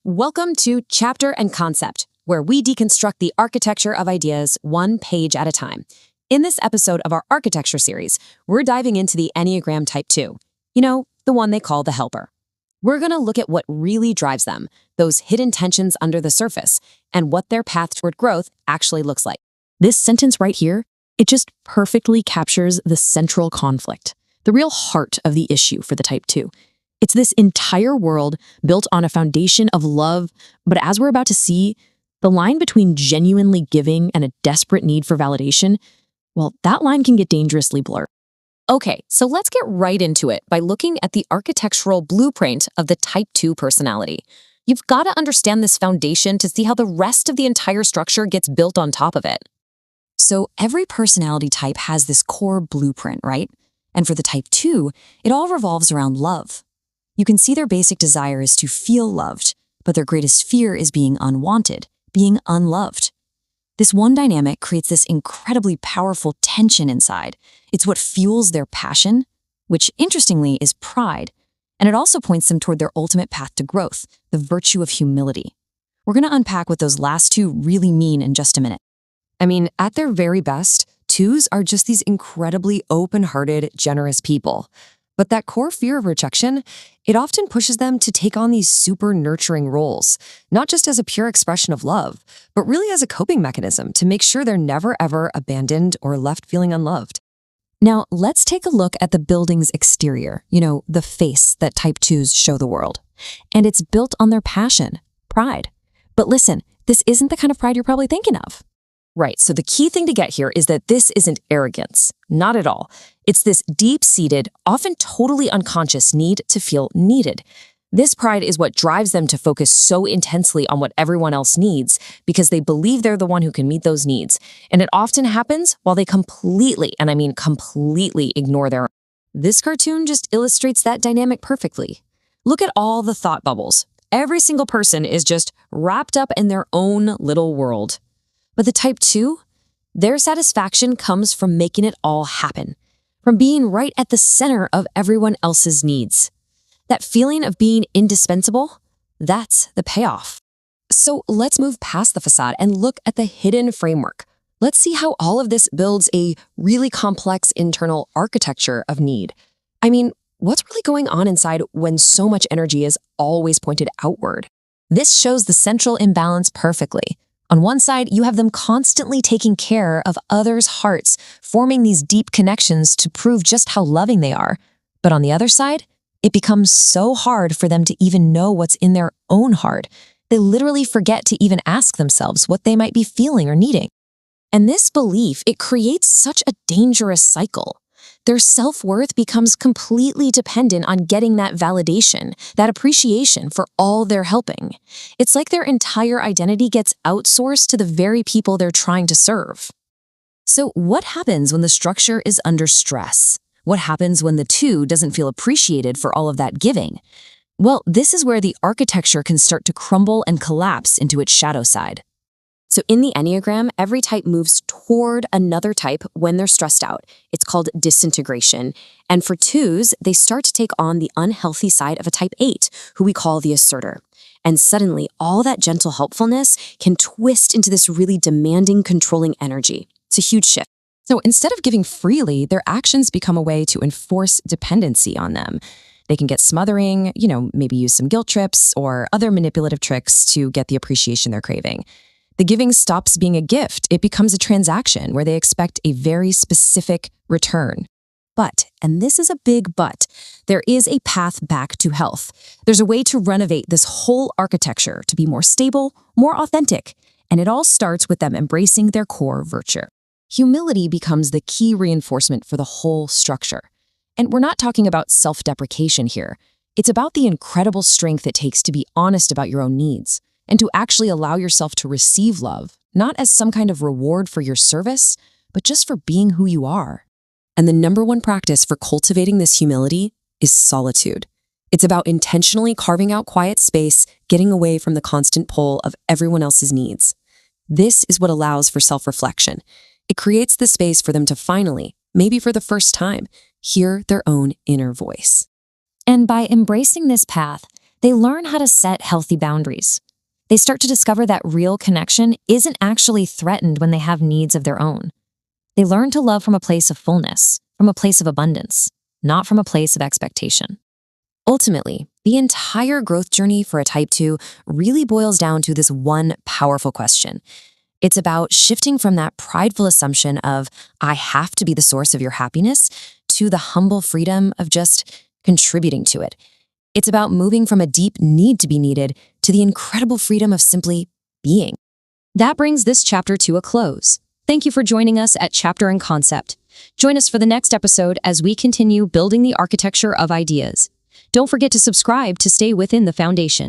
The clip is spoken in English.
Welcome to Chapter and Concept, where we deconstruct the architecture of ideas one page at a time. In this episode of our architecture series, we're diving into the Enneagram Type 2. You know, the one they call the helper. We're going to look at what really drives them, those hidden tensions under the surface, and what their path toward growth actually looks like. This sentence right here, it just perfectly captures the central conflict, the real heart of the issue for the Type 2. It's this entire world built on a foundation of love, but as we're about to see, the line between genuinely giving and a desperate need for validation, well, that line can get dangerously blurred. Okay, so let's get right into it by looking at the architectural blueprint of the Type 2 personality. You've got to understand this foundation to see how the rest of the entire structure gets built on top of it. So every personality type has this core blueprint, right? And for the Type 2, it all revolves around love. You can see their basic desire is to feel loved, but their greatest fear is being unwanted, being unloved. This one dynamic creates this incredibly powerful tension inside. It's what fuels their passion, which interestingly is pride, and it also points them toward their ultimate path to growth, the virtue of humility. We're going to unpack what those last two really mean in just a minute. I mean, at their very best, twos are just these incredibly open-hearted, generous people. But that core fear of rejection, it often pushes them to take on these super nurturing roles, not just as a pure expression of love, but really as a coping mechanism to make sure they're never ever abandoned or left feeling unloved. Now, let's take a look at the building's exterior, the face that Type 2s show the world. And it's built on their passion, pride. But listen, this isn't the kind of pride you're probably thinking of. Right, so the key thing to get here is that this isn't arrogance. Not at all. It's this deep-seated, often totally unconscious need to feel needed. This pride is what drives them to focus so intensely on what everyone else needs because they believe they're the one who can meet those needs. And it often happens while they completely, and I mean completely, ignore their own. This cartoon just illustrates that dynamic perfectly. Look at all the thought bubbles. Every single person is just wrapped up in their own little world. But the Type 2, their satisfaction comes from making it all happen, from being right at the center of everyone else's needs. That feeling of being indispensable, that's the payoff. So let's move past the facade and look at the hidden framework. Let's see how all of this builds a really complex internal architecture of need. I mean, what's really going on inside when so much energy is always pointed outward? This shows the central imbalance perfectly. On one side, you have them constantly taking care of others' hearts, forming these deep connections to prove just how loving they are. But on the other side, it becomes so hard for them to even know what's in their own heart. They literally forget to even ask themselves what they might be feeling or needing. And this belief, it creates such a dangerous cycle. Their self-worth becomes completely dependent on getting that validation, that appreciation for all they're helping. It's like their entire identity gets outsourced to the very people they're trying to serve. So what happens when the structure is under stress? What happens when the two doesn't feel appreciated for all of that giving? Well, this is where the architecture can start to crumble and collapse into its shadow side. So in the Enneagram, every type moves toward another type when they're stressed out. It's called disintegration. And for twos, they start to take on the unhealthy side of a Type 8, who we call the asserter. And suddenly, all that gentle helpfulness can twist into this really demanding, controlling energy. It's a huge shift. So instead of giving freely, their actions become a way to enforce dependency on them. They can get smothering, maybe use some guilt trips or other manipulative tricks to get the appreciation they're craving. The giving stops being a gift. It becomes a transaction where they expect a very specific return. But, and this is a big but, there is a path back to health. There's a way to renovate this whole architecture to be more stable, more authentic, and it all starts with them embracing their core virtue. Humility becomes the key reinforcement for the whole structure. And we're not talking about self-deprecation here. It's about the incredible strength it takes to be honest about your own needs, and to actually allow yourself to receive love, not as some kind of reward for your service, but just for being who you are. And the number one practice for cultivating this humility is solitude. It's about intentionally carving out quiet space, getting away from the constant pull of everyone else's needs. This is what allows for self-reflection. It creates the space for them to finally, maybe for the first time, hear their own inner voice. And by embracing this path, They learn how to set healthy boundaries. They start to discover that real connection isn't actually threatened when they have needs of their own. They learn to love from a place of fullness, from a place of abundance, not from a place of expectation. Ultimately, the entire growth journey for a Type 2 really boils down to this one powerful question. It's about shifting from that prideful assumption of, I have to be the source of your happiness, to the humble freedom of just contributing to it. It's about moving from a deep need to be needed to the incredible freedom of simply being. That brings this chapter to a close. Thank you for joining us at Chapter and Concept. Join us for the next episode as we continue building the architecture of ideas. Don't forget to subscribe to stay within the foundation.